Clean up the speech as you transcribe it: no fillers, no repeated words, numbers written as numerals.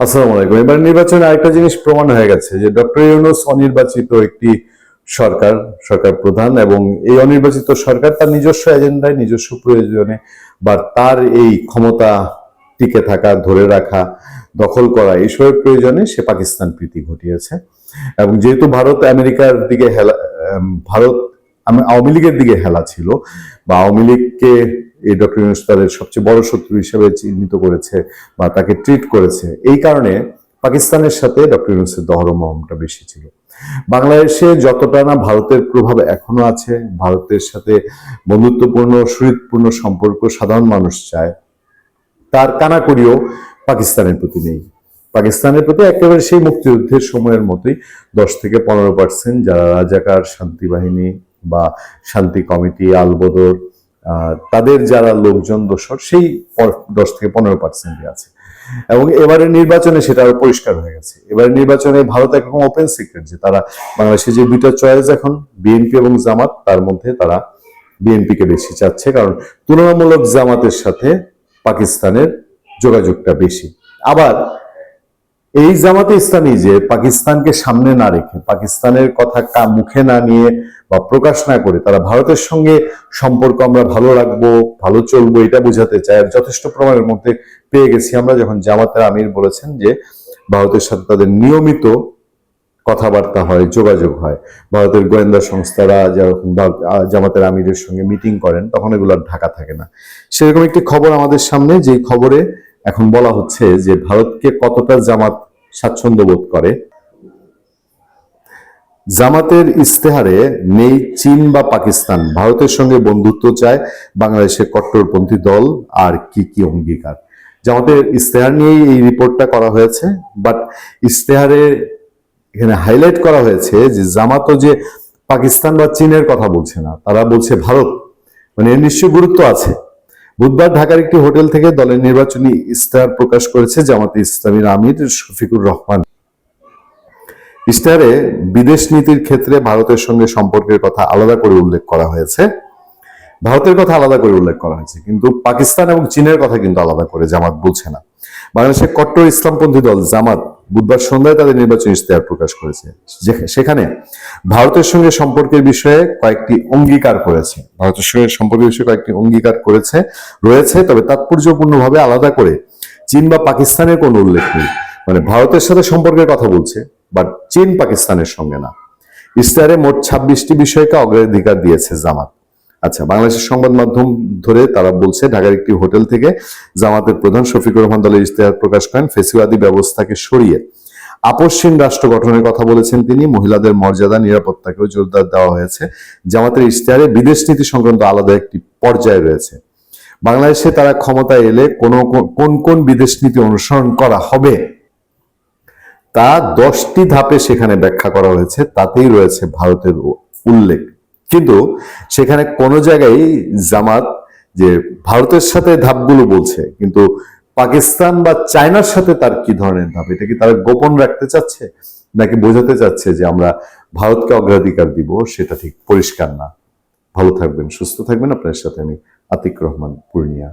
আসসালামু আলাইকুম। এবার নির্বাচনে আরেকটা জিনিস প্রমাণ হয়ে গেছে যে ডক্টর ইউনূস অনির্বাচিত একটি সরকার প্রধান, এবং এই অনির্বাচিত সরকার তার নিজস্ব এজেন্ডায়, নিজস্ব প্রয়োজনে বা তার এই ক্ষমতা টিকে থাকা, ধরে রাখা, দখল করা এইসবের প্রয়োজনে সে পাকিস্তান প্রীতি ঘটিয়েছে। এবং যেহেতু ভারত আমেরিকার দিকে হেলা, ভারত আওয়ামী লীগের দিকে হেলা ছিল, বা আওয়ামী লীগকে এই ডক্টর ইউনূস তাদের সবচেয়ে বড় শত্রু হিসেবে চিহ্নিত করেছে বা তাকে ট্রিট করেছে, এই কারণে পাকিস্তানের সাথে ডক্টর ইউনূসের দহরমহমটা বেশি ছিল। বাংলাদেশে যতটা না ভারতের প্রভাব এখনো আছে, ভারতের সাথে বন্ধুত্বপূর্ণ সুহৃদপূর্ণ সম্পর্ক সাধারণ মানুষ চায়, তার কানাকড়িও পাকিস্তানের প্রতি নেই। পাকিস্তানের প্রতি একেবারে সেই মুক্তিযুদ্ধের সময়ের মতোই 10 থেকে 15% যারা রাজাকার, শান্তি বাহিনী বা শান্তি কমিটি, আলবদর, তাদের যারা লোকজন দোসর, সেই 10 থেকে 15% আছে। এবং এবারে নির্বাচনে সেটা আরো পরিষ্কার হয়ে গেছে। এবারে নির্বাচনে ভারত একরকম ওপেন সিক্রেট যে তারা বাংলাদেশে যে দুইটা চয়েস এখন বিএনপি এবং জামাত, তার মধ্যে তারা বিএনপিকে বেশি চাচ্ছে, কারণ তুলনামূলক জামাতের সাথে পাকিস্তানের যোগাযোগটা বেশি। আবার এই জামাতে ইসলামী যে পাকিস্তানকে সামনে না রেখে, পাকিস্তানের কথা মুখে না নিয়ে বা প্রকাশ না করে তারা ভারতের সঙ্গে সম্পর্ক আমরা ভালো রাখবো, ভালো চলবো, এটা বোঝাতে চায়। আর যথেষ্ট প্রমাণের মধ্যে পেয়ে গেছি আমরা, যখন জামাতের আমির বলেছেন যে ভারতের সাথে তাদের নিয়মিত কথাবার্তা হয়, যোগাযোগ হয়। ভারতের গোয়েন্দা সংস্থারা যখন জামাতের আমিরের সঙ্গে মিটিং করেন, তখন এগুলো ঢাকা থাকে না। সেরকম একটি খবর আমাদের সামনে, যে খবরে এখন বলা হচ্ছে যে ভারতকে কতটা জামাত স্বাচ্ছন্দ্য বোধ করে। জামাতের ইস্তেহারে নেই চীন বা পাকিস্তান, ভারতের সঙ্গে বন্ধুত্ব চায় বাংলাদেশের কট্টরপন্থী দল, আর কি কি অঙ্গীকার। জামাতের ইস্তেহার নিয়েই এই রিপোর্টটা করা হয়েছে, বাট ইস্তেহারে এখানে হাইলাইট করা হয়েছে যে জামাতও যে পাকিস্তান বা চীনের কথা বলছে না, তারা বলছে ভারত। মানে এর নিশ্চয় গুরুত্ব আছে। বুধবার ঢাকার একটি হোটেল থেকে দলের নির্বাচনী ইস্তেহার প্রকাশ করেছে জামাতে ইসলামীর আমির শফিকুর রহমান। ইস্তেহারে বিদেশ নীতির ক্ষেত্রে ভারতের সঙ্গে সম্পর্কের কথা আলাদা করে উল্লেখ করা হয়েছে, ভারতের কথা আলাদা করে উল্লেখ করা হয়েছে, কিন্তু পাকিস্তান এবং চীনের কথা কিন্তু আলাদা করে জামাত বলছে না। বাংলাদেশের কট্টর ইসলামপন্থী দল জামাত বুধবার সন্ধ্যায় তাদের নির্বাচনী ইশতেহার প্রকাশ করেছে। সেখানে ভারতের সঙ্গে সম্পর্কের বিষয়ে কয়েকটি অঙ্গীকার করেছে, ভারতের সঙ্গে সম্পর্কের বিষয়ে কয়েকটি অঙ্গীকার রয়েছে, তবে তাৎপর্যপূর্ণভাবে আলাদা করে চীন বা পাকিস্তানের কোনো উল্লেখ নেই। মানে ভারতের সাথে সম্পর্কের কথা বলছে, বাট চীন পাকিস্তানের সঙ্গে না। ইশতেহারে মোট 26টি বিষয়কে অগ্রাধিকার দিয়েছে জামাত। আচ্ছা, বাংলাদেশের সংবাদ মাধ্যম ধরে তারা বলছে, ঢাকার একটি হোটেল থেকে জামাতের প্রধান শফিকুর রহমান দলের ইশতেহার প্রকাশ করেন। ফেসিবাদী ব্যবস্থাকে সরিয়ে আপসহীন রাষ্ট্র গঠনের কথা বলেছেন তিনি। মহিলাদের মর্যাদা, নিরাপত্তাকেও জোরদার দেওয়া হয়েছে। জামাতের ইশতেহারে বিদেশ নীতি সংক্রান্ত আলাদা একটি পর্যায় রয়েছে। বাংলাদেশে তারা ক্ষমতায় এলে কোন কোন বিদেশ নীতি অনুসরণ করা হবে তা 10টি ধাপে সেখানে ব্যাখ্যা করা হয়েছে, তাতেই রয়েছে ভারতের উল্লেখ। কিন্তু সেখানে কোনো জায়গায় জামাত যে ভারতের সাথে ধাপগুলো বলছে, কিন্তু পাকিস্তান বা চায়নার সাথে তার কি ধরনের ধাপ, এটা কি তারা গোপন রাখতে চাচ্ছে, নাকি বোঝাতে চাচ্ছে যে আমরা ভারতকে অগ্রাধিকার দিব, সেটা ঠিক পরিষ্কার না। ভালো থাকবেন, সুস্থ থাকবেন। আপনার সাথে আমি আতিক রহমান, পূর্ণিয়া।